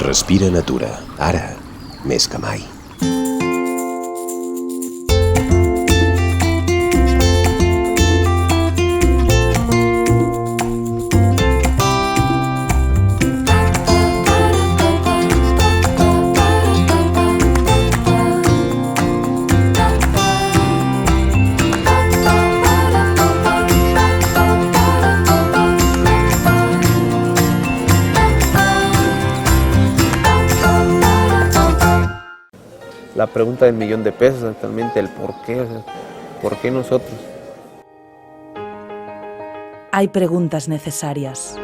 Respira Natura, ara més que mai. La pregunta del millón de pesos, actualmente el por qué, ¿por qué nosotros? Hay preguntas necesarias.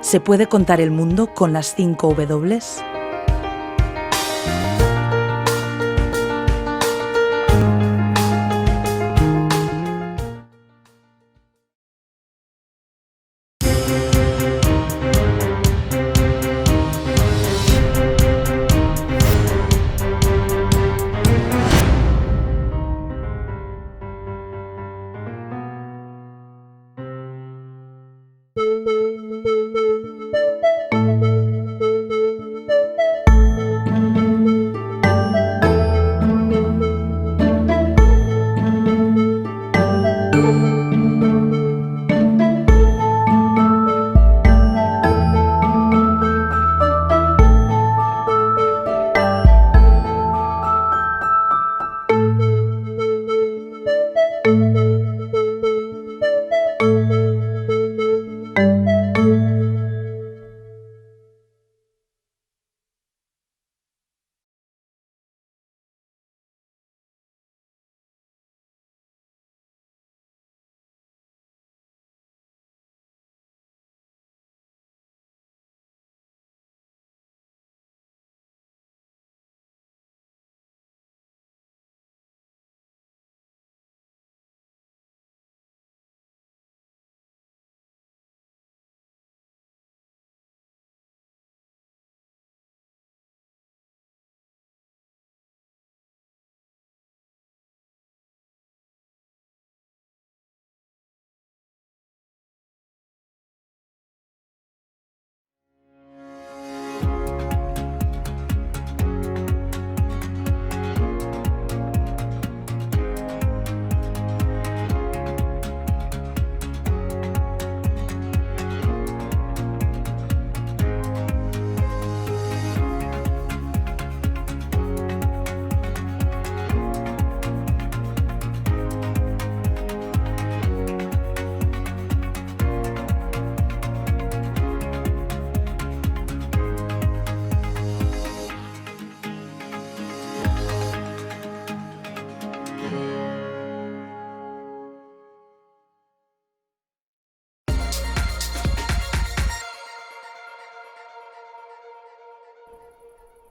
¿Se puede contar el mundo con las 5 W?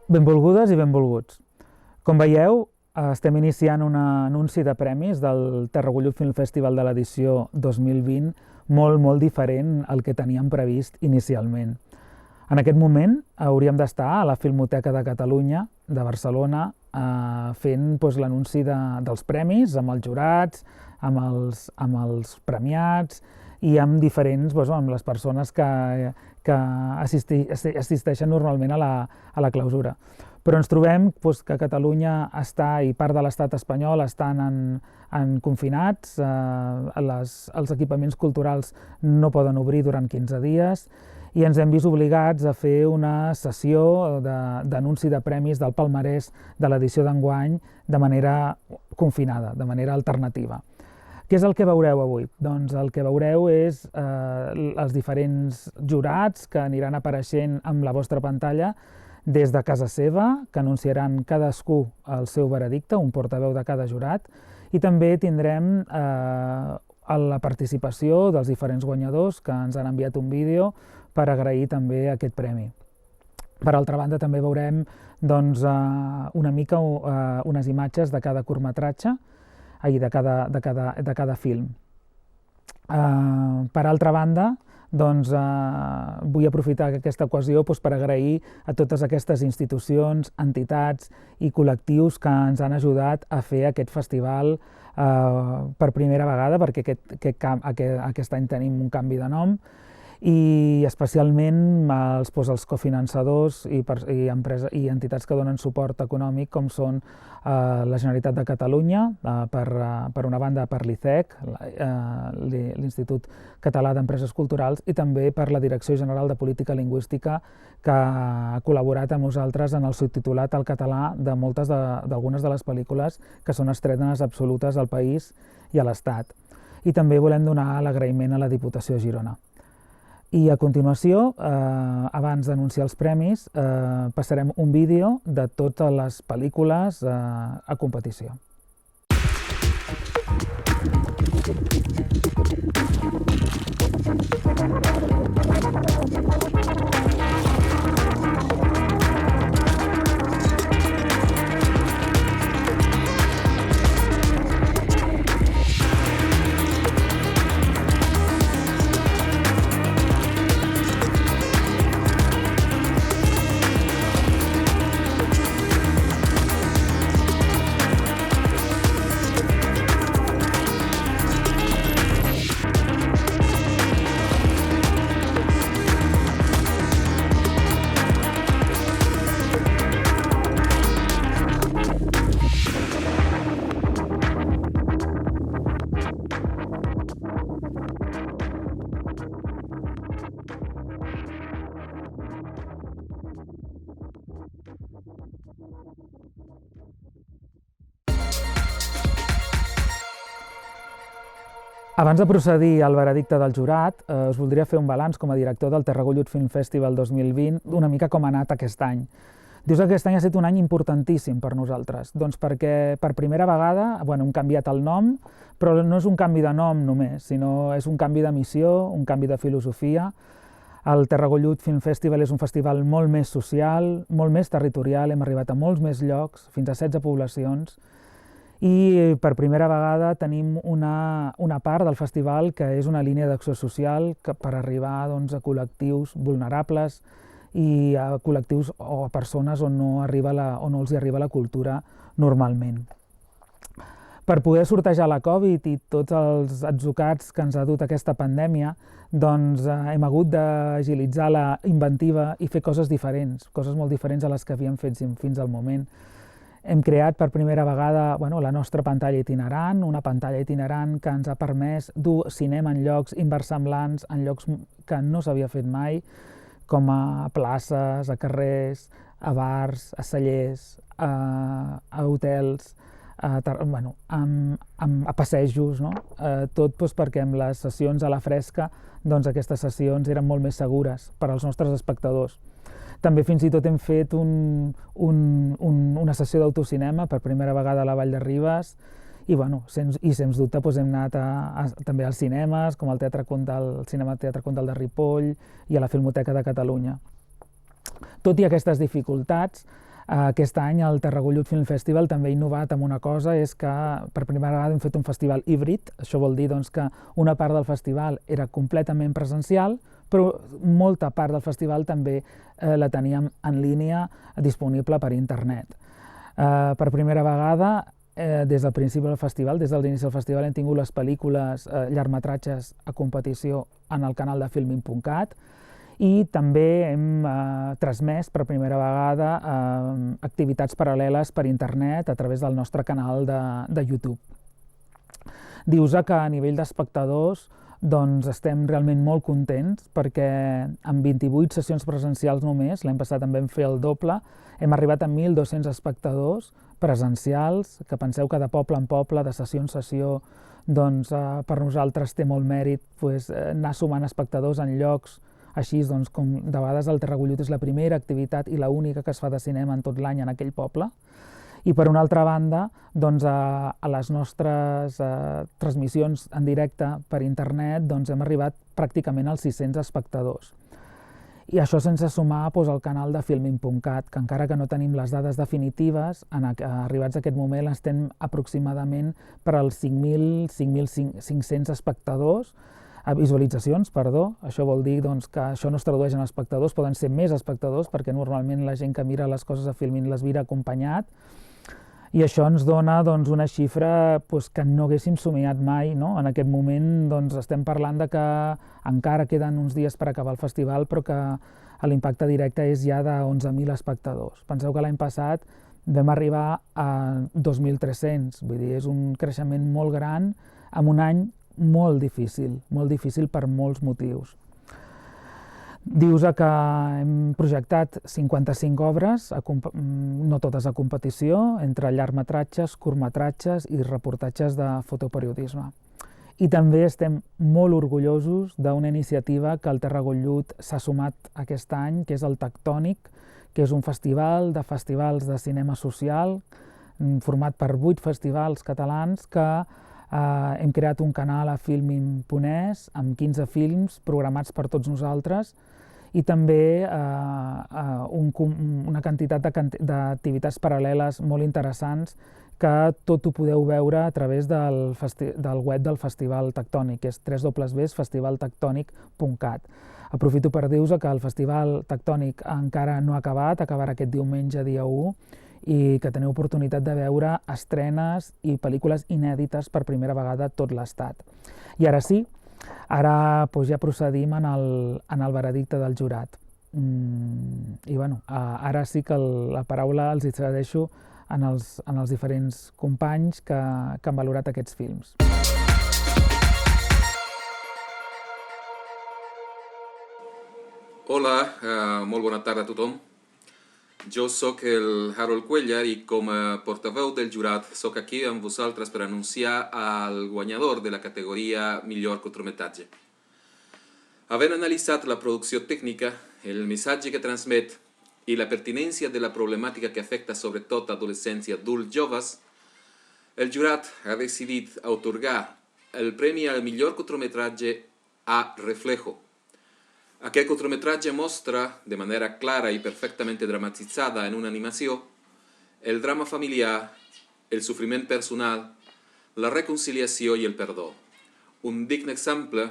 Benvolgudes i benvolguts. Com veieu, estem iniciant un anunci de premis del Tarragollut Film Festival de l'edició 2020 molt diferent al que teníem previst inicialment. En aquest moment hauríem d'estar a la Filmoteca de Catalunya, de Barcelona, fent l'anunci dels premis, amb els jurats, amb els premiats i amb diferents, amb les persones que assisteixen normalment a la clausura. Però ens trobem que Catalunya està i part de l'estat espanyol estan confinats, els equipaments culturals no poden obrir durant 15 dies i ens hem vist obligats a fer una sessió d'anunci de premis del palmarès de l'edició d'enguany de manera confinada, de manera alternativa. Què és el que veureu avui? Doncs el que veureu és els diferents jurats que aniran apareixent amb la vostra pantalla des de casa seva, que anunciaran cadascú el seu veredicte, un portaveu de cada jurat, i també tindrem la participació dels diferents guanyadors que ens han enviat un vídeo per agrair també aquest premi. Per altra banda, també veurem una mica unes imatges de cada curtmetratge, de cada film. Per altra banda, doncs, vull aprofitar aquesta ocasió per agrair a totes aquestes institucions, entitats i col·lectius que ens han ajudat a fer aquest festival per primera vegada, perquè aquest any tenim un canvi de nom, i especialment els cofinançadors i entitats que donen suport econòmic, com són la Generalitat de Catalunya, per una banda per l'ICEC, l'Institut Català d'Empreses Culturals, i també per la Direcció General de Política Lingüística, que ha col·laborat amb nosaltres en el subtitulat al català d'algunes de les pel·lícules que són estrenes absolutes al país i a l'Estat. I també volem donar l'agraïment a la Diputació de Girona. I a continuació, abans d'anunciar els premis, passarem un vídeo de totes les pel·lícules a competició. Abans de procedir al veredicte del jurat, us voldria fer un balanç com a director del Tarragona Film Festival 2020, una mica com ha anat aquest any. Dius que aquest any ha estat un any importantíssim per nosaltres, doncs perquè per primera vegada hem canviat el nom, però no és un canvi de nom només, sinó és un canvi de missió, un canvi de filosofia. El Tarragona Film Festival és un festival molt més social, molt més territorial, hem arribat a molts més llocs, fins a 16 poblacions, i per primera vegada tenim una part del festival que és una línia d'acció social per arribar a col·lectius vulnerables i a col·lectius o a persones on no els arriba la cultura normalment. Per poder sortejar la Covid i tots els atzucats que ens ha dut aquesta pandèmia, doncs hem hagut d'agilitzar la inventiva i fer coses diferents, coses molt diferents a les que havíem fet fins al moment. Hem creat per primera vegada la nostra pantalla itinerant, una pantalla itinerant que ens ha permès dur cinema en llocs inversemblants, en llocs que no s'havia fet mai, com a places, a carrers, a bars, a cellers, a hotels, a passejos, tot perquè amb les sessions a la fresca aquestes sessions eren molt més segures per als nostres espectadors. També fins i tot hem fet una sessió d'autocinema per primera vegada a la Vall de Ribes i sens dubte hem anat també als cinemes, com al Cinema Teatre Condal de Ripoll i a la Filmoteca de Catalunya. Tot i aquestes dificultats, aquest any el Tarragona Film Festival també ha innovat amb una cosa, és que per primera vegada hem fet un festival híbrid. Això vol dir que una part del festival era completament presencial, però molta part del festival també la teníem en línia disponible per internet. Per primera vegada, des del principi del festival, des de l'inici del festival, hem tingut les pel·lícules llargmetratges a competició en el canal de filmin.cat i també hem transmès per primera vegada activitats paral·leles per internet a través del nostre canal de YouTube. Dius que a nivell d'espectadors estem realment molt contents perquè amb 28 sessions presencials només, l'any passat en vam fer el doble, hem arribat a 1.200 espectadors presencials, que penseu que de poble en poble, de sessió en sessió, per nosaltres té molt mèrit anar sumant espectadors en llocs així, com de vegades el Tarragona és la primera activitat i l'única que es fa de cinema en tot l'any en aquell poble. I per una altra banda, a les nostres transmissions en directe per internet hem arribat pràcticament als 600 espectadors. I això sense sumar el canal de filmin.cat, que encara que no tenim les dades definitives, arribats a aquest moment estem aproximadament per als 5.000-5.500 espectadors visualitzacions, perdó. Això vol dir doncs, que això no es tradueix en espectadors, poden ser més espectadors, perquè normalment la gent que mira les coses a Filmin les mira acompanyat, i això ens dona doncs, una xifra doncs, que no haguéssim somiat mai, no? En aquest moment doncs, estem parlant de que encara queden uns dies per acabar el festival, però que l'impacte directe és ja de 11.000 espectadors. Penseu que l'any passat vam arribar a 2.300, vull dir, és un creixement molt gran en un any molt difícil per molts motius. Dius que hem projectat 55 obres, no totes a competició, entre llargmetratges, curtmetratges i reportatges de fotoperiodisme. I també estem molt orgullosos d'una iniciativa que el Terra Gollut s'ha sumat aquest any, que és el Tectònic, que és un festival de cinema social format per 8 festivals catalans que hem creat un canal a Filmin.es amb 15 films programats per tots nosaltres i també una quantitat d'activitats paral·leles molt interessants que tot ho podeu veure a través del web del Festival Tectònic, que és www.festivaltectonic.cat. Aprofito per dir-vos que el Festival Tectònic encara no ha acabat, acabarà aquest diumenge, dia 1, i que teniu oportunitat de veure estrenes i pel·lícules inèdites per primera vegada a tot l'Estat. I ara sí, ara ja procedim en el veredicte del jurat. I bueno, ara sí que la paraula els hi cedeixo en els diferents companys que han valorat aquests films. Hola, molt bona tarda a tothom. Jo sóc el Harold Cuellar i com a portaveu del jurat sóc aquí amb vosaltres per anunciar el guanyador de la categoria Millor curtmetratge. Havent analitzat la producció tècnica, el missatge que transmet i la pertinència de la problemàtica que afecta sobretot adolescents i adults joves, el jurat ha decidit atorgar el premi al millor curtmetratge a Reflejo. Aquest curtmetratge mostra, de manera clara i perfectament dramatitzada en una animació, el drama familiar, el sofriment personal, la reconciliació i el perdó. Un digne exemple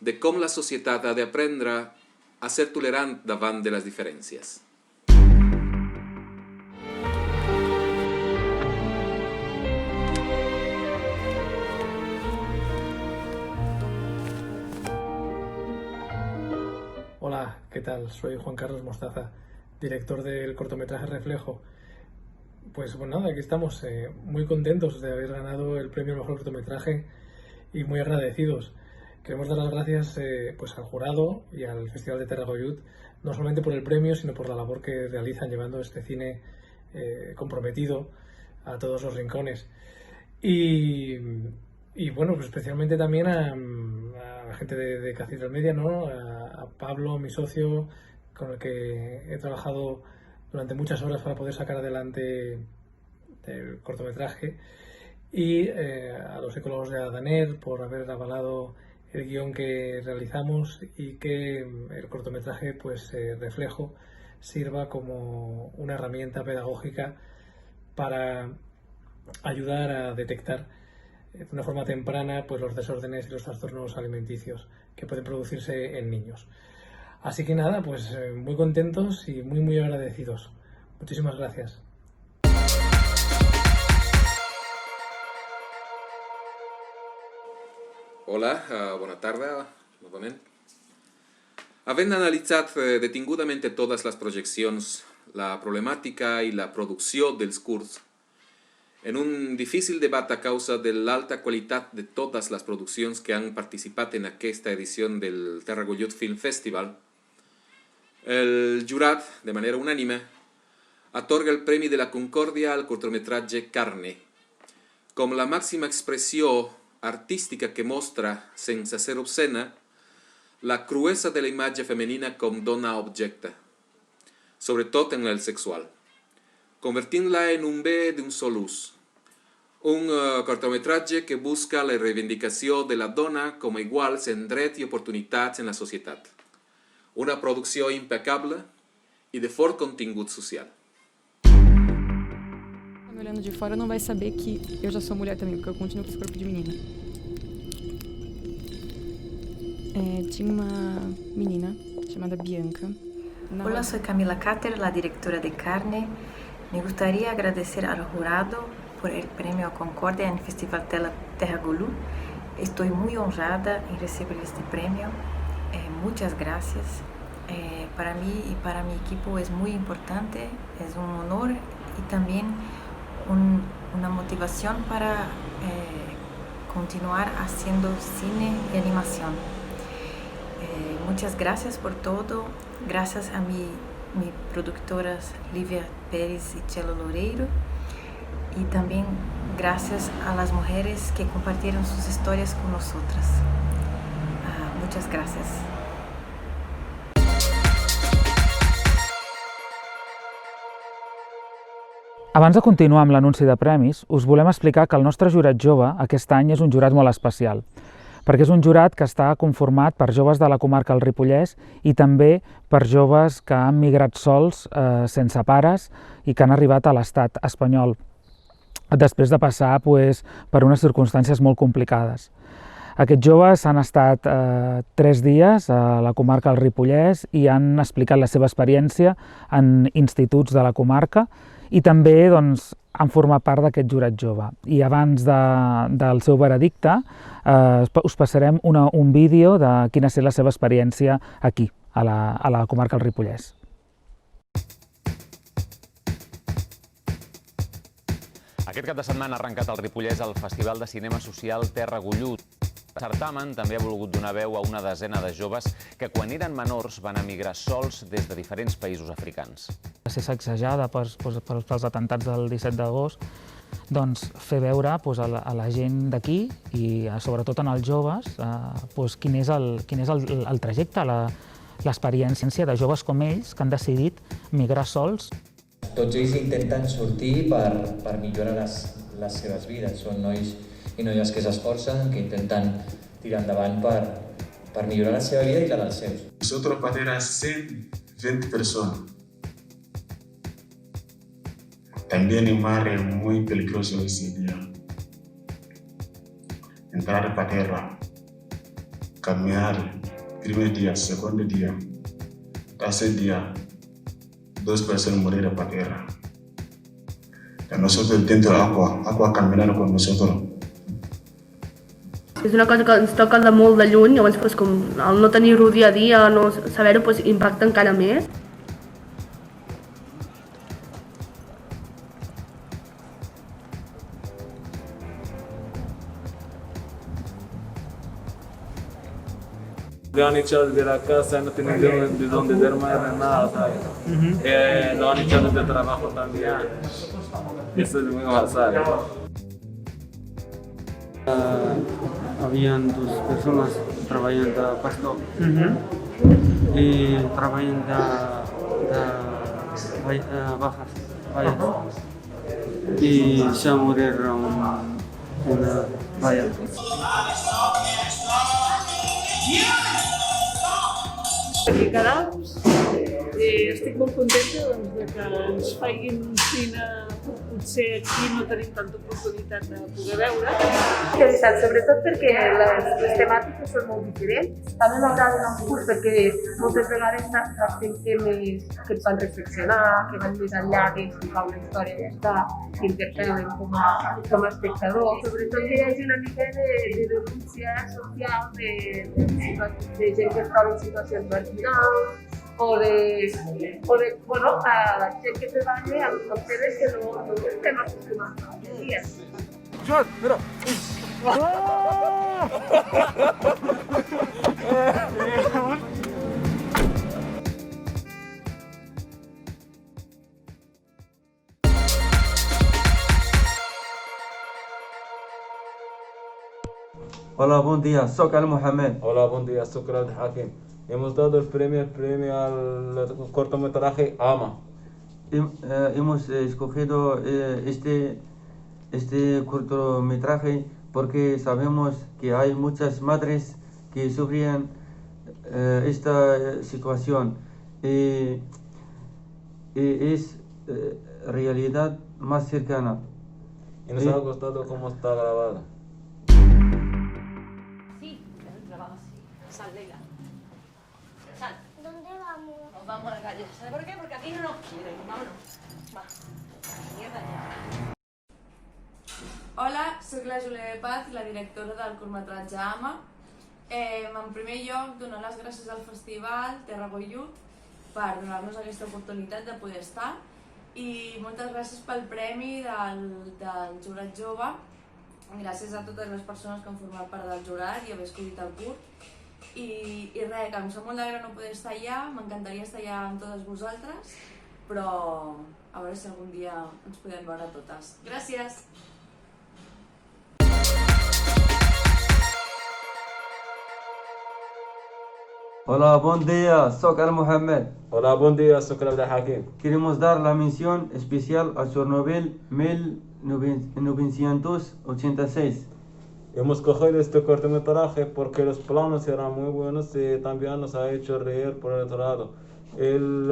de com la societat ha d'aprendre a ser tolerant davant de les diferències. Hola, ¿qué tal? Soy Juan Carlos Mostaza, director del cortometraje Reflejo. Pues bueno, nada, aquí estamos muy contentos de haber ganado el premio al mejor cortometraje y muy agradecidos. Queremos dar las gracias pues al jurado y al Festival de Terra Gollut, no solamente por el premio, sino por la labor que realizan llevando este cine comprometido a todos los rincones. Y bueno, pues especialmente también a la gente de Cathedral Media, ¿no? A Pablo, mi socio, con el que he trabajado durante muchas horas para poder sacar adelante el cortometraje, y a los ecólogos de Adaner por haber avalado el guión que realizamos y que el cortometraje pues Reflejo sirva como una herramienta pedagógica para ayudar a detectar de una forma temprana pues los desórdenes y los trastornos alimenticios que pueden producirse en niños. Así que nada, pues muy contentos y muy agradecidos. Muchísimas gracias. Hola, bona tarda, novament. Havent analitzat detingudament totes les projeccions, la problemàtica i la producció dels curts, en un difícil debat a causa de l'alta qualitat de totes les produccions que han participat en aquesta edició del Terra Gollut Film Festival, el jurat, de manera unànime, atorga el Premi de la Concòrdia al curtmetratge Carne, com la màxima expressió artística que mostra, sense ser obscena, la cruesa de la imatge femenina com dona objecte, sobretot en el sexual, convertint-la en un bé d'un sol ús. Un cortometratge que busca la reivindicació de la dona com a iguals en drets i oportunitats en la societat. Una producció impecable i de fort contingut social. Me olhando de fora não vai saber que eu já sou mulher também, porque eu continuo com esse corpo de menina. tinha uma menina chamada Bianca. Hola, soy Camila Cáter, la directora de Carne. Me gustaría agradecer al jurado por el premio Concordia en el Festival Terra Gulú. Estoy muy honrada en recibir este premio. Muchas gracias. Para mí y para mi equipo es muy importante, es un honor y también una motivación para continuar haciendo cine y animación. Muchas gracias por todo. Gracias a mi productoras Lívia Pérez y Chelo Loureiro. Y también gracias a las mujeres que compartieron sus historias con nosotras. Muchas gracias. Abans de continuar amb l'anunci de premis, us volem explicar que el nostre jurat jove aquest any és un jurat molt especial, perquè és un jurat que està conformat per joves de la comarca del Ripollès i també per joves que han migrat sols, sense pares, i que han arribat a l'estat espanyol, després de passar per unes circumstàncies molt complicades. Aquests joves han estat 3 dies a la comarca del Ripollès i han explicat la seva experiència en instituts de la comarca i també han format part d'aquest jurat jove. I abans del seu veredicte us passarem un vídeo de quina ha estat la seva experiència aquí, a la comarca del Ripollès. Aquest cap de setmana ha arrencat al Ripollès el Festival de Cinema Social Terra Gulú. El certamen també ha volgut donar veu a una desena de joves que quan eren menors van emigrar sols des de diferents països africans. Va ser sacsejada pels atentats del 17 d'agost, fer veure a la gent d'aquí i sobretot en els joves quin és el trajecte, l'experiència de joves com ells que han decidit migrar sols. Tots ells intenten sortir per millorar les seves vides. Són nois i noies que s'esforcen, que intenten tirar endavant per millorar la seva vida i la dels seus. Nosotros patera 120 personas. También el mar es muy peligroso ese día. Entrar a patera, caminar, primer día, segundo día, tercer día, 2 personas murieron en patera. Nosotros dentro del agua caminando con nosotros. És una cosa que ens toca de molt de lluny, llavors com el no tenir-ho dia a dia, no saber-ho, impacta encara més. Lo han echado de la casa, no tienen de dónde dormir, nada, ¿sabes? Lo han echado de trabajo también. Eso es muy pasado. Habían 2 personas trabajando de pastor y trabajando de bajas y se murieron una valla. Estic molt contenta de que ens facin un cine que potser aquí no tenim tanta oportunitat de poder veure. Interessant, sobretot perquè les temàtiques són molt diferents. També m'agrada un curs perquè moltes vegades tractem temes que et fan reflexionar, que van més enllà d'explicar una història i ja està, que interpel·len com a espectador. Sobretot que hi hagi una mica de denúncia social de gent que es troba en situacions marginals, o de gent que treballa amb temes que no estem acostumats a avui dia. Joan, mira! Hola, buen día, soy Al Mohamed. Hola, buen día, soy Al Hakim. Hemos dado el premio al cortometraje Ama. Hemos escogido este cortometraje porque sabemos que hay muchas madres que sufrían esta situación y es realidad más cercana. Y nos ha gustado cómo está grabado. Sal, Leila. Sal. ¿Dónde vamos? Nos vamos a la calle. ¿Sabes por qué? Porque aquí no nos quieren. Vámonos. Va. Mierda ya. Hola, sóc la Júlia de Paz, la directora del curtmetratge AMA. En primer lloc, donar les gràcies al festival Terra Gollut per donar-nos aquesta oportunitat de poder estar i moltes gràcies pel premi del jurat jove. Gràcies a totes les persones que han format part del jurat i haver escollit el curt. I res, que em sap molt de greu no poder estar allà, m'encantaria estar allà amb totes vosaltres, però a veure si algun dia ens podem veure totes. Gràcies! Hola, buen día, soy Al Mohamed. Hola, buen día, soy Abdel Hakim. Queremos dar la mención especial a Chernobyl 1986. Hemos cogido este cortometraje porque los planos eran muy buenos y también nos ha hecho reír por otro lado. El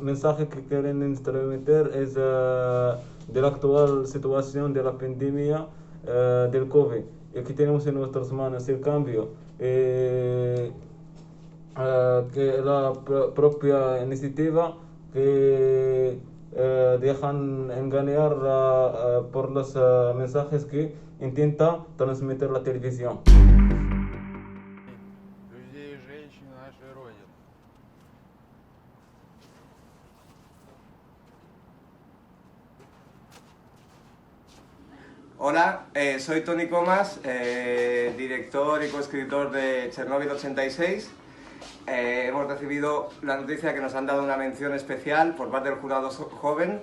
mensaje que quieren transmitir es de la actual situación de la pandemia del COVID y que tenemos en nuestras manos el cambio. Que la propia iniciativa que dejan engañar por los mensajes que intenta transmitir la televisión. Hola, soy Tony Comas, director y coescritor de Chernobyl 86. Hemos recibido la noticia que nos han dado una mención especial por parte del jurado joven,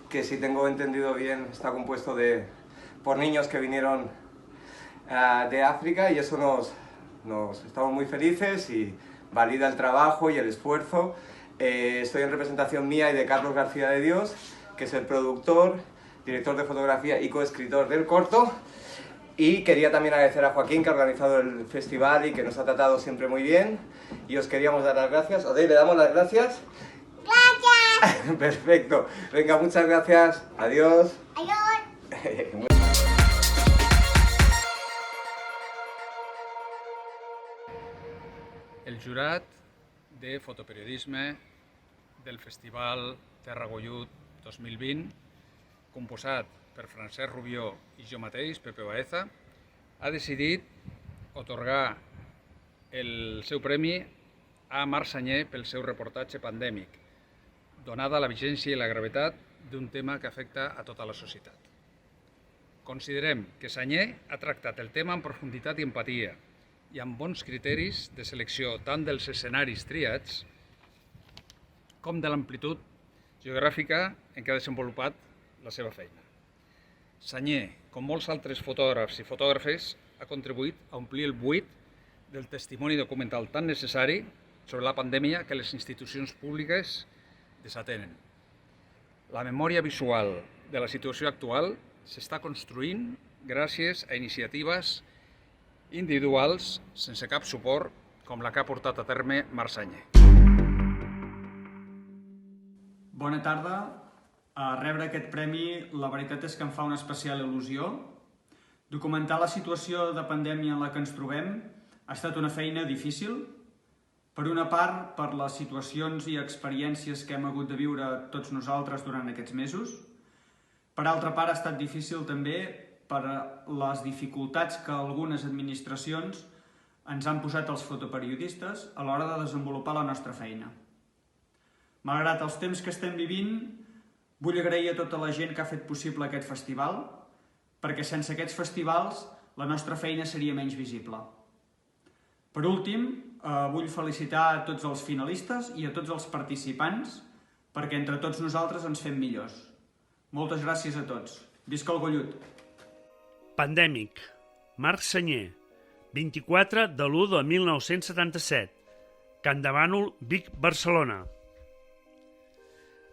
que si tengo entendido bien está compuesto por niños que vinieron de África, y eso nos estamos muy felices y valida el trabajo y el esfuerzo. Estoy en representación mía y de Carlos García de Dios, que es el productor, director de fotografía y coescritor del corto. Y quería también agradecer a Joaquín, que ha organizado el festival y que nos ha tratado siempre muy bien. Y os queríamos dar las gracias. ¿Odey, le damos las gracias? ¡Gracias! Perfecto. Venga, muchas gracias. Adiós. Adiós. El jurat de fotoperiodisme del Festival Terra Gollut 2020, composat per Francesc Rubió i jo mateix, Pepe Baeza, ha decidit atorgar el seu premi a Marc Sagné pel seu reportatge pandèmic, donada la vigència i la gravetat d'un tema que afecta a tota la societat. Considerem que Sagné ha tractat el tema amb profunditat i empatia i amb bons criteris de selecció tant dels escenaris triats com de l'amplitud geogràfica en què ha desenvolupat la seva feina. Sagné, com molts altres fotògrafs i fotògrafes, ha contribuït a omplir el buit del testimoni documental tan necessari sobre la pandèmia que les institucions públiques desatenen. La memòria visual de la situació actual s'està construint gràcies a iniciatives individuals sense cap suport com la que ha portat a terme Marc Sagné. Bona tarda. A rebre aquest premi, la veritat és que em fa una especial il·lusió. Documentar la situació de pandèmia en la que ens trobem ha estat una feina difícil. Per una part, per les situacions i experiències que hem hagut de viure tots nosaltres durant aquests mesos. Per altra part, ha estat difícil també per les dificultats que algunes administracions ens han posat els fotoperiodistes a l'hora de desenvolupar la nostra feina. Malgrat els temps que estem vivint, vull agrair a tota la gent que ha fet possible aquest festival, perquè sense aquests festivals la nostra feina seria menys visible. Per últim, vull felicitar a tots els finalistes i a tots els participants, perquè entre tots nosaltres ens fem millors. Moltes gràcies a tots. Visca el Gollut! Pandèmic. Marc Sagné, 24 de l'1 de 1977. Can de Bànol, Vic, Barcelona.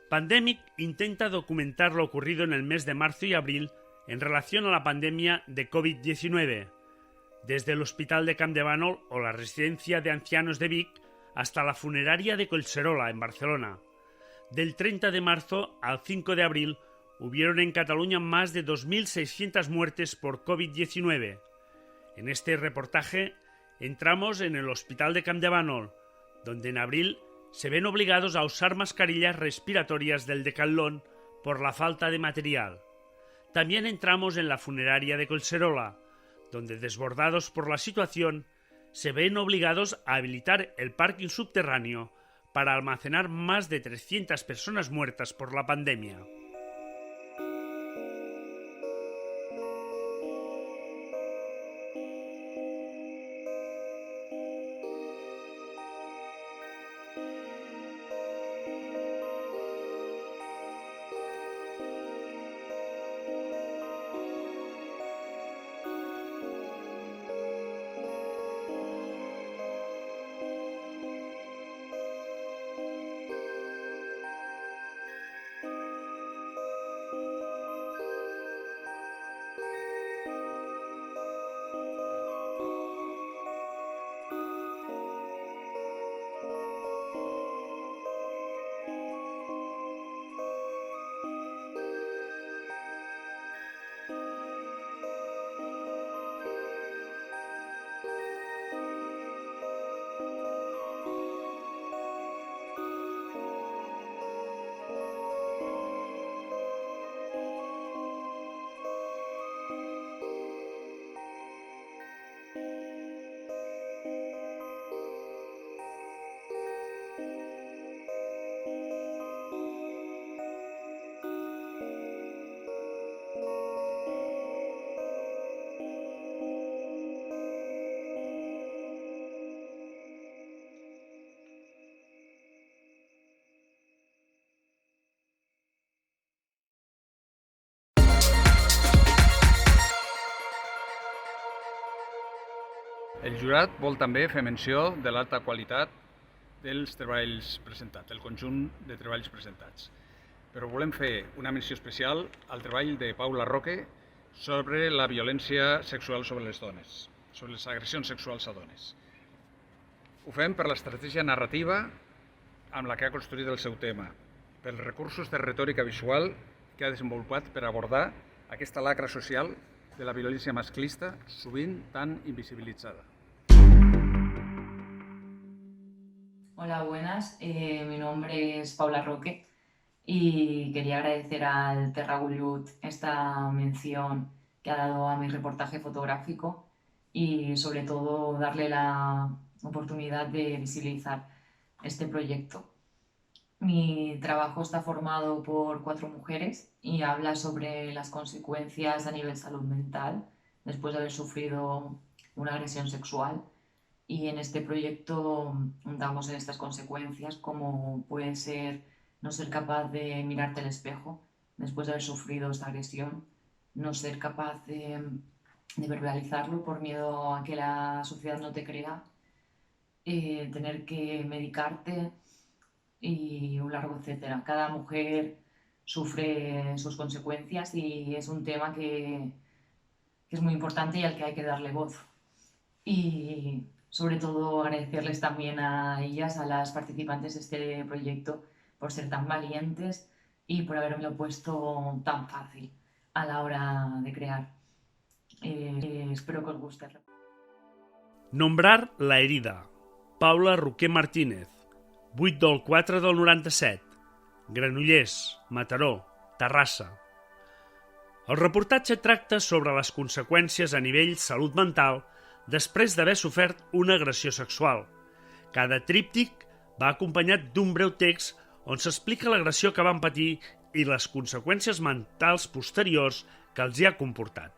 Pandemic intenta documentar lo ocurrido en el mes de marzo y abril en relación a la pandemia de COVID-19, desde el Hospital de Camp de Bànol o la Residencia de Ancianos de Vic hasta la funeraria de Collserola, en Barcelona. Del 30 de marzo al 5 de abril hubieron en Cataluña más de 2.600 muertes por COVID-19. En este reportaje entramos en el Hospital de Campdevànol, donde en abril se ven obligados a usar mascarillas respiratorias del Decathlon por la falta de material. También entramos en la funeraria de Collserola, donde, desbordados por la situación, se ven obligados a habilitar el parking subterráneo para almacenar más de 300 personas muertas por la pandemia. El jurat vol també fer menció de l'alta qualitat dels treballs presentats, el conjunt de treballs presentats. Però volem fer una menció especial al treball de Paula Roque sobre la violència sexual sobre les dones, sobre les agressions sexuals a dones. Ho fem per l'estratègia narrativa amb la que ha construït el seu tema, pels recursos de retòrica visual que ha desenvolupat per abordar aquesta lacra social de la violència masclista, sovint tan invisibilitzada. Hola, buenas. Mi nombre es Paula Roque y quería agradecer al Terra Gullut esta mención que ha dado a mi reportaje fotográfico y sobre todo darle la oportunidad de visibilizar este proyecto. Mi trabajo está formado por 4 mujeres y habla sobre las consecuencias a nivel salud mental después de haber sufrido una agresión sexual. Y en este proyecto damos en estas consecuencias, como puede ser no ser capaz de mirarte al espejo después de haber sufrido esta agresión, no ser capaz de verbalizarlo por miedo a que la sociedad no te crea, tener que medicarte y un largo etcétera. Cada mujer sufre sus consecuencias y es un tema que es muy importante y al que hay que darle voz. Y sobre todo agradecerles también a ellas, a las participantes de este proyecto, por ser tan valientes y por haberme puesto tan fácil a la hora de crear. Espero que os guste. Nombrar la herida. Paula Roquer Martínez, 8/4 del 97, Granollers, Mataró, Terrassa. El reportatge tracta sobre les conseqüències a nivell salut mental després d'haver sofert una agressió sexual. Cada tríptic va acompanyat d'un breu text on s'explica l'agressió que van patir i les conseqüències mentals posteriors que els hi ha comportat.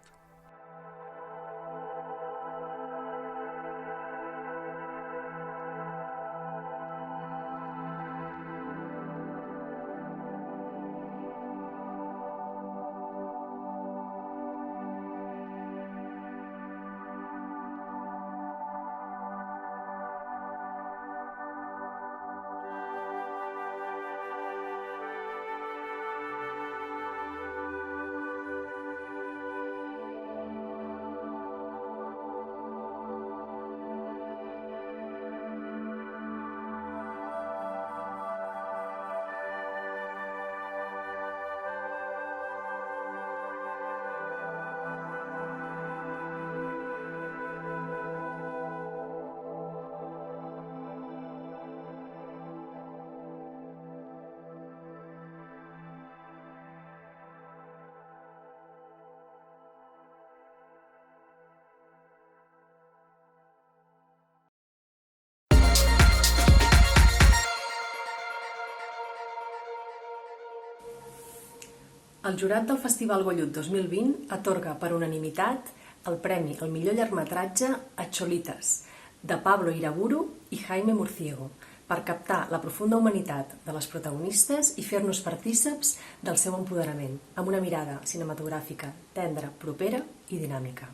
El jurat del Festival Gollut 2020 atorga per unanimitat el premi al millor llargmetratge a Cholitas, de Pablo Iraburu i Jaime Murciego, per captar la profunda humanitat de les protagonistes i fer-nos partíceps del seu empoderament, amb una mirada cinematogràfica tendra, propera i dinàmica.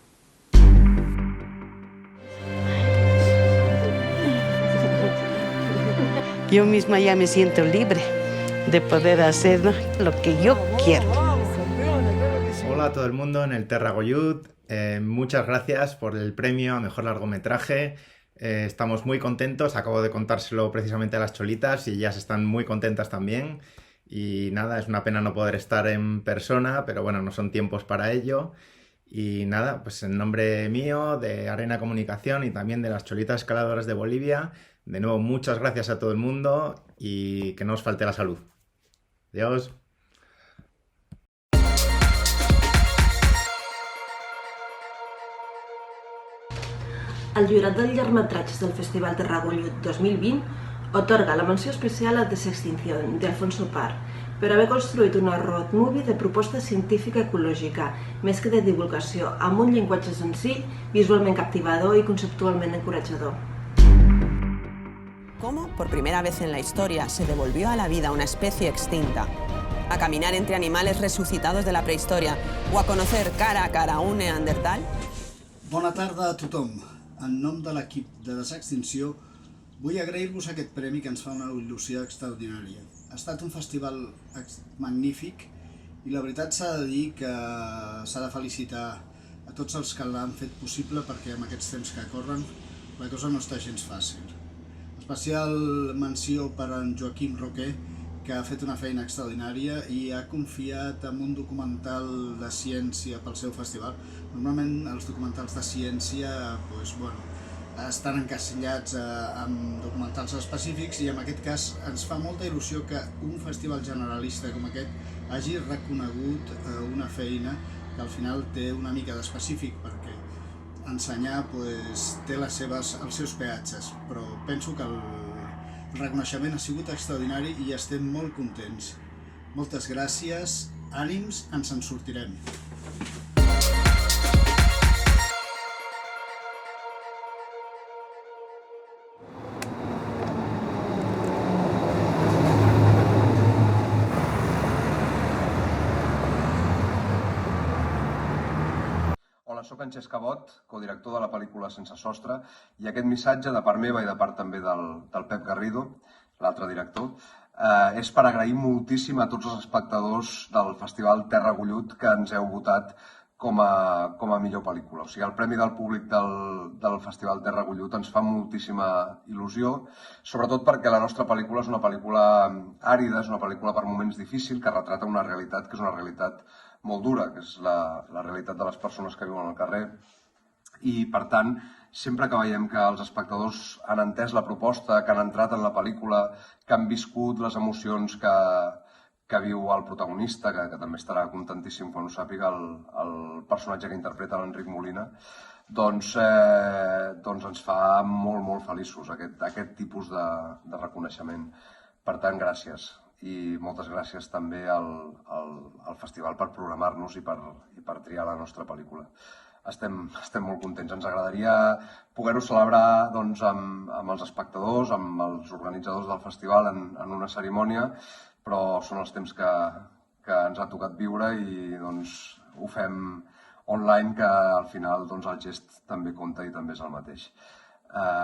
Yo misma ya me siento libre de poder hacer lo que yo quiero. Hola a todo el mundo en el Terra Gollut. Muchas gracias por el premio a mejor largometraje. Estamos muy contentos. Acabo de contárselo precisamente a las Cholitas y ellas están muy contentas también. Y nada, es una pena no poder estar en persona, pero bueno, no son tiempos para ello. Y nada, pues en nombre mío, de Arena Comunicación y también de las Cholitas Escaladoras de Bolivia, de nuevo muchas gracias a todo el mundo y que no os falte la salud. Adiós. El jurat dels llargmetratges del Festival Terra Gollut 2020 otorga la menció especial a Desextinción, de Alfonso Par, per haver construït una road movie de proposta científica ecològica, més que de divulgació, amb un llenguatge senzill, visualment captivador y conceptualment encoratjador. ¿Cómo, por primera vez en la historia, se devolvió a la vida una especie extinta? ¿A caminar entre animales resucitados de la prehistoria o a conocer cara a cara a un neandertal? Bona tarda a tothom. En nom de l'equip de Desextinció, vull agrair-vos aquest premi que ens fa una il·lusió extraordinària. Ha estat un festival magnífic i la veritat s'ha de dir que s'ha de felicitar a tots els que l'han fet possible, perquè amb aquests temps que corren la cosa no està gens fàcil. Especial menció per en Joaquim Roquer, que ha fet una feina extraordinària i ha confiat en un documental de ciència pel seu festival. Normalment els documentals de ciència estan encasillats amb documentals específics i en aquest cas ens fa molta il·lusió que un festival generalista com aquest hagi reconegut una feina que al final té una mica d'específic, perquè ensenyar té els seus peatges, però penso que el reconeixement ha sigut extraordinari i estem molt contents. Moltes gràcies, ànims, ens en sortirem. Hola, soc en Xesc Cabot, codirector de la pel·lícula Sense Sostre, i aquest missatge, de part meva i de part també del Pep Garrido, l'altre director, és per agrair moltíssim a tots els espectadors del Festival Terra Gollut que ens heu votat com a millor pel·lícula. O sigui, el premi del públic del Festival Terra Gollut ens fa moltíssima il·lusió, sobretot perquè la nostra pel·lícula és una pel·lícula àrida, és una pel·lícula per moments difícil, que retrata una realitat que és una realitat molt dura, que és la realitat de les persones que viuen al carrer. I, per tant, sempre que veiem que els espectadors han entès la proposta, que han entrat en la pel·lícula, que han viscut les emocions que viu el protagonista, que també estarà contentíssim quan ho sàpiga el personatge que interpreta l'Enric Molina, doncs ens fa molt, molt feliços aquest tipus de reconeixement. Per tant, gràcies. I moltes gràcies també al festival per programar-nos i per triar la nostra pel·lícula. Estem molt contents. Ens agradaria poder-ho celebrar amb els espectadors, amb els organitzadors del festival en una cerimònia, però són els temps que ens ha tocat viure i ho fem online, que al final el gest també compta i també és el mateix.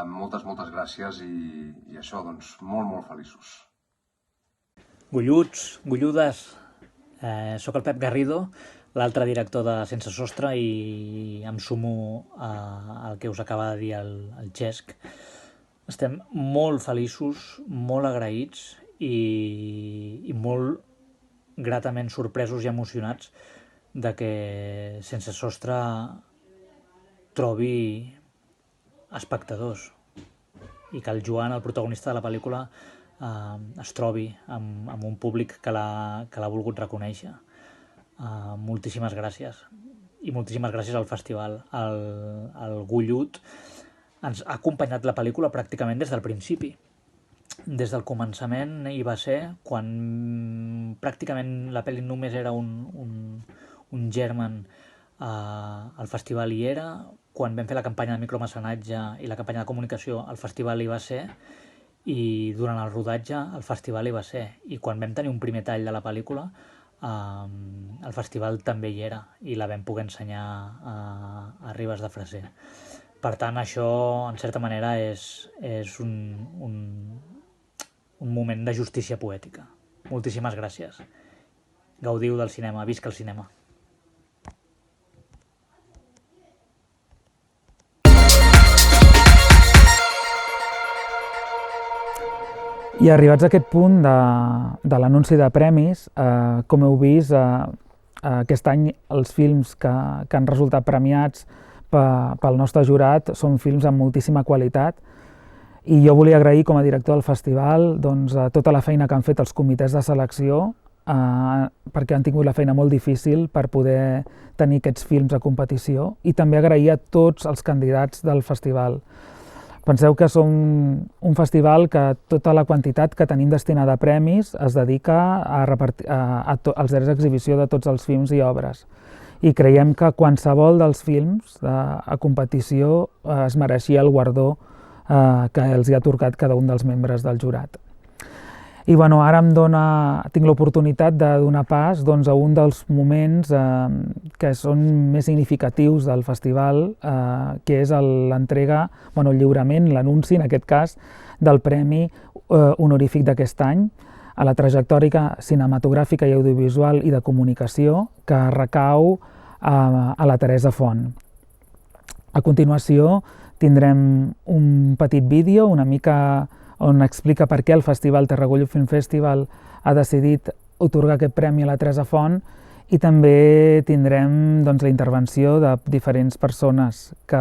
Moltes gràcies i això, molt, molt feliços. Golluts, golludes, soc el Pep Garrido, l'altre director de Sense Sostre, i em sumo al que us acaba de dir el Xesc. Estem molt feliços, molt agraïts i molt gratament sorpresos i emocionats de que Sense Sostre trobi espectadors i que el Joan, el protagonista de la pel·lícula, es trobi amb un públic que l'ha volgut reconèixer. Moltíssimes gràcies. I moltíssimes gràcies al festival. El Gollut ens ha acompanyat la pel·lícula pràcticament des del principi. des del començament hi va ser, quan pràcticament la pel·li només era un germen, al festival hi era, quan vam fer la campanya de micromecenatge i la campanya de comunicació al festival hi va ser, i durant el rodatge al festival hi va ser, i quan vam tenir un primer tall de la pel·lícula al festival també hi era i la vam poder ensenyar a Ribes de Freser. Per tant, això en certa manera és un moment de justícia poètica. Moltíssimes gràcies. Gaudiu del cinema, visca el cinema. I arribats a aquest punt de l'anunci de premis, com heu vist, aquest any els films que han resultat premiats pel nostre jurat són films amb moltíssima qualitat, i jo volia agrair com a director del festival tota la feina que han fet els comitès de selecció, perquè han tingut la feina molt difícil per poder tenir aquests films a competició, i també agrair a tots els candidats del festival. Penseu que som un festival que tota la quantitat que tenim destinada a premis es dedica als drets d'exhibició de tots els films i obres. I creiem que qualsevol dels films a competició es mereixia el guardó que els ha atorgat cada un dels membres del jurat. I ara tinc l'oportunitat de donar pas a un dels moments que són més significatius del festival, que és l'entrega, el lliurament, l'anunci, en aquest cas, del Premi Honorífic d'aquest any a la trajectòria cinematogràfica i audiovisual i de comunicació que recau a la Teresa Font. A continuació tindrem un petit vídeo, una mica on explica per què el Festival Tarragona Film Festival ha decidit atorgar aquest premi a la Teresa Font, i també tindrem la intervenció de diferents persones que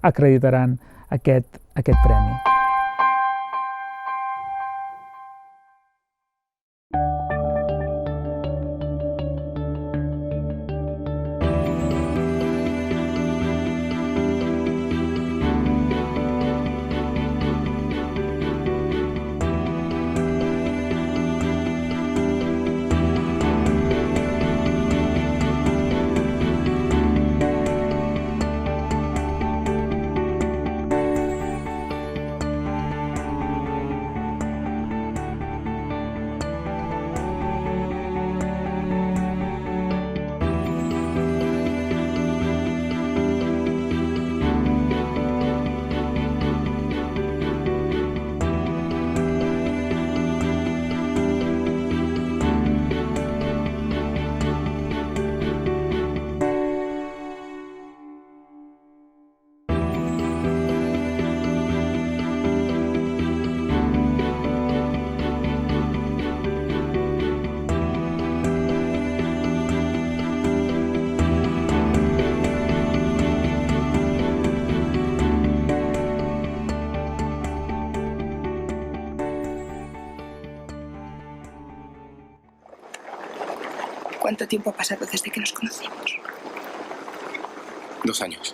acreditaran aquest premi. ¿Cuánto tiempo ha pasado desde que nos conocimos? 2 años.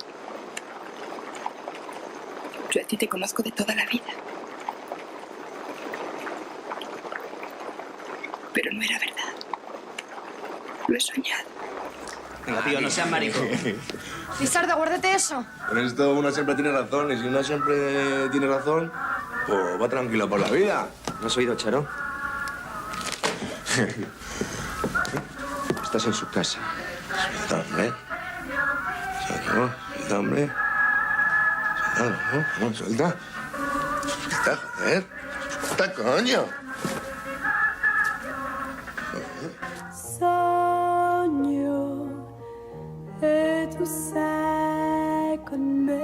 Yo a ti te conozco de toda la vida. Pero no era verdad. Lo he soñado. Venga, tío, no seas marico. Lizardo, guárdate eso. Con esto uno siempre tiene razón, y si uno siempre tiene razón, pues va tranquilo por la vida. ¿No has oído, Charo? Estás en su casa. Suelta, hombre. Suelta, hombre. Suelta, suelta. Suelta, joder. Suelta, coño. Sogno e tu sei con me.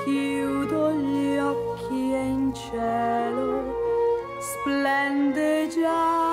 Chiudo gli occhi e in cielo splende già.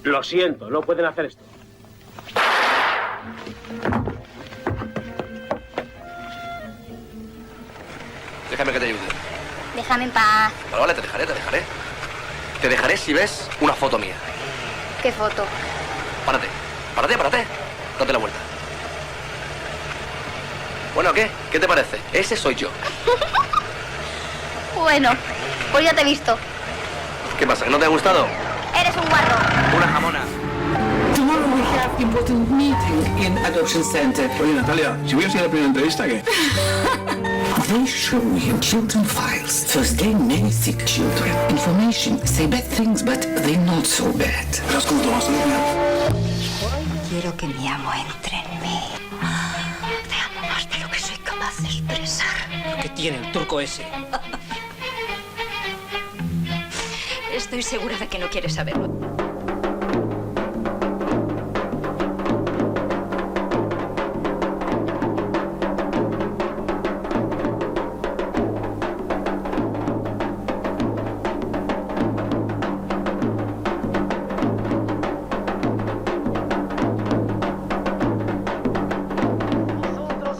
Lo siento, no pueden hacer esto. Déjame que te ayude. Déjame en paz. Vale, te dejaré. Te dejaré si ves una foto mía. ¿Qué foto? Párate. Date la vuelta. Bueno, ¿qué te parece? Ese soy yo. Bueno, pues ya te he visto. ¿Qué pasa, que no te ha gustado? Eres un guarro. Una jamona. Tomorrow we have important meeting in Adoption Center. Oye, Natalia, si voy a hacer la primera entrevista, ¿qué? They show him children files. First day, many sick children. Information say bad things, but they're not so bad. ¿Verás cómo te vas a dormir? Quiero que mi amo entre en mí. Te amo más de lo que soy capaz de expresar. ¿Qué tiene el turco ese? Estoy segura de que no quieres saberlo.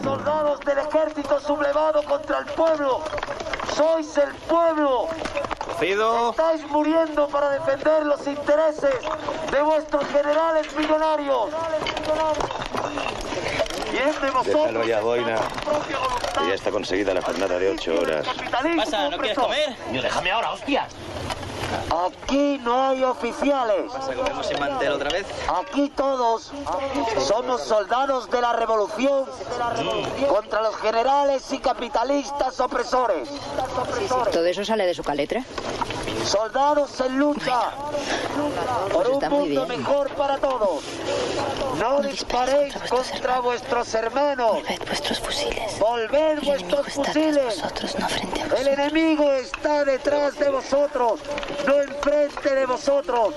Soldados del ejército sublevado contra el pueblo. Sois el pueblo. Estáis muriendo para defender los intereses de vuestros generales millonarios. ¿Quién de vosotros? Déjalo ya, Boina. Que ya está conseguida la jornada de 8 horas. ¿Qué pasa? ¿No quieres comer? Déjame ahora, hostias. Aquí no hay oficiales. ¿Vas a comernos sin mantel otra vez? Aquí todos somos soldados de la revolución contra los generales y capitalistas opresores. ¿Todo eso sale de su caletre? Soldados en lucha por un mundo mejor para todos. No disparéis contra vuestros hermanos. Volved vuestros fusiles. Volved vuestros fusiles. El enemigo está detrás de vosotros, no enfrente de vosotros.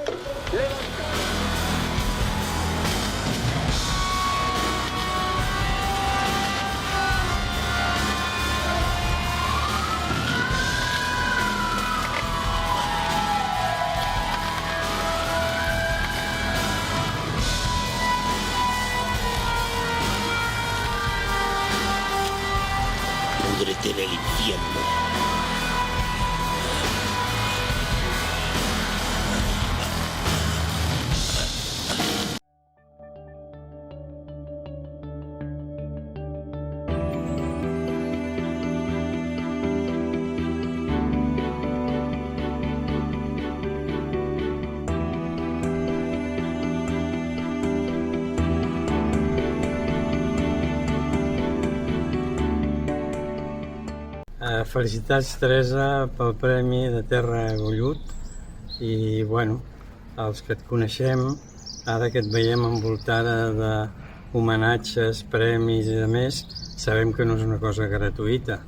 Púdrete en el infierno. Felicitats, Teresa, pel Premi de Terra Gollut i, bueno, els que et coneixem, ara que et veiem envoltada d'homenatges, premis i de més, sabem que no és una cosa gratuïta.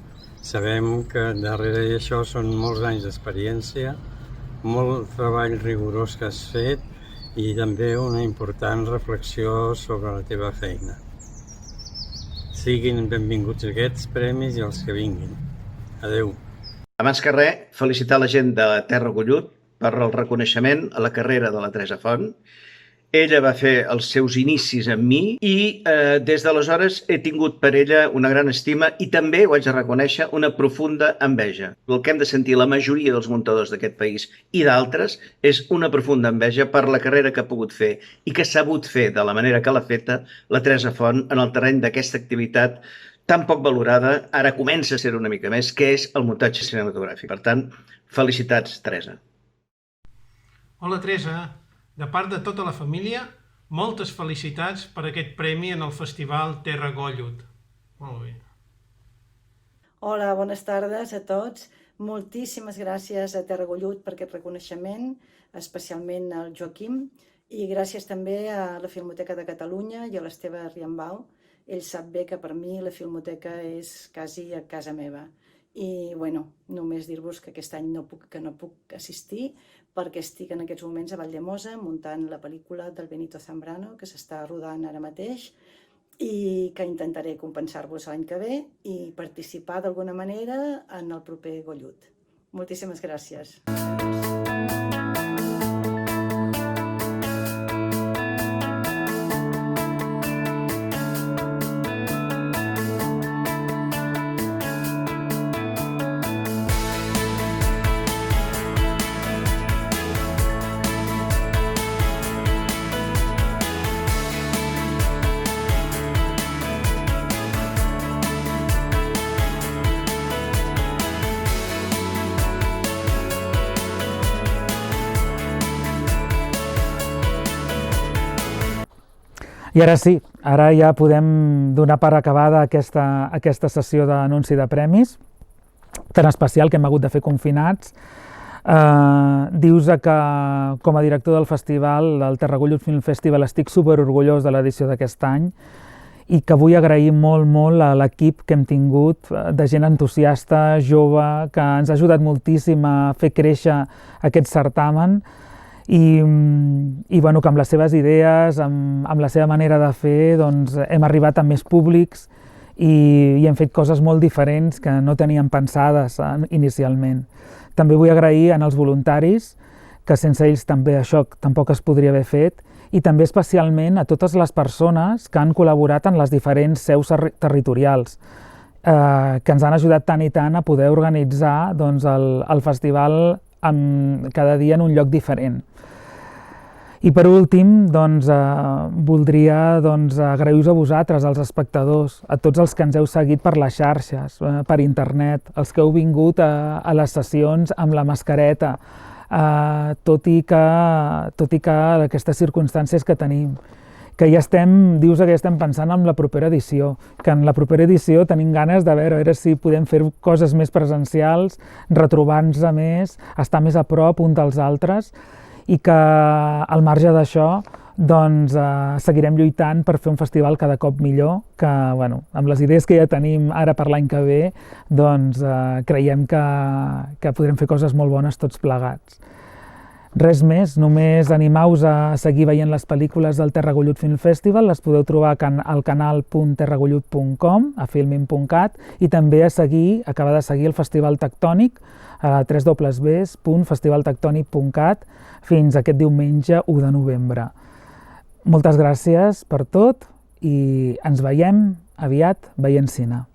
Sabem que darrere d'això són molts anys d'experiència, molt treball rigorós que has fet i també una important reflexió sobre la teva feina. Siguin benvinguts aquests premis i els que vinguin. Adeu. Abans que res, felicitar la gent de Terra Gollut per el reconeixement a la carrera de la Teresa Font. Ella va fer els seus inicis amb mi i des d'aleshores he tingut per ella una gran estima i també, ho haig de reconèixer, una profunda enveja. El que hem de sentir la majoria dels muntadors d'aquest país i d'altres és una profunda enveja per la carrera que ha pogut fer i que s'ha sabut fer de la manera que l'ha feta la Teresa Font en el terreny d'aquesta activitat tan poc valorada, ara comença a ser una mica més, que és el muntatge cinematogràfic. Per tant, felicitats, Teresa. Hola, Teresa. De part de tota la família, moltes felicitats per aquest premi en el Festival Terra Gollut. Molt bé. Hola, bones tardes a tots. Moltíssimes gràcies a Terra Gollut per aquest reconeixement, especialment al Joaquim, i gràcies també a la Filmoteca de Catalunya i a l'Esteve Riambau. Ell sap bé que per mi la Filmoteca és quasi a casa meva. I, bueno, només dir-vos que aquest any no puc assistir perquè estic en aquests moments a Valldemossa muntant la pel·lícula del Benito Zambrano que s'està rodant ara mateix i que intentaré compensar-vos l'any que ve i participar d'alguna manera en el proper Gollut. Moltíssimes gràcies. I ara sí, ara ja podem donar per acabada aquesta sessió d'anunci de premis, tan especial que hem hagut de fer confinats. Dius que com a director del festival, del Tarragollut Film Festival, estic superorgullós de l'edició d'aquest any i que vull agrair molt, molt a l'equip que hem tingut, de gent entusiasta, jove, que ens ha ajudat moltíssim a fer créixer aquest certamen i bueno, que amb les seves idees, amb la seva manera de fer, doncs, hem arribat a més públics i hem fet coses molt diferents que no teníem pensades inicialment. També vull agrair als voluntaris, que sense ells també això tampoc es podria haver fet, i també especialment a totes les persones que han col·laborat en les diferents seus territorials, que ens han ajudat tant i tant a poder organitzar el festival cada dia en un lloc diferent. I per últim, voldria agrair-vos a vosaltres, als espectadors, a tots els que ens heu seguit per les xarxes, per internet, els que heu vingut a les sessions amb la mascareta, tot i que aquestes circumstàncies que tenim, que ja dius que ja estem pensant en la propera edició, que en la propera edició tenim ganes de veure si podem fer coses més presencials, retrobar-nos més, estar més a prop un dels altres, i que al marge d'això seguirem lluitant per fer un festival cada cop millor, que amb les idees que ja tenim ara per l'any que ve, creiem que podrem fer coses molt bones tots plegats. Res més, només animau-vos a seguir veient les pel·lícules del Tarragollut Film Festival, les podeu trobar al canal.terragollut.com, a filmin.cat, i també acabar de seguir el Festival Tectònic a www.festivaltectonic.cat fins aquest diumenge 1 de novembre. Moltes gràcies per tot i ens veiem aviat veient cine.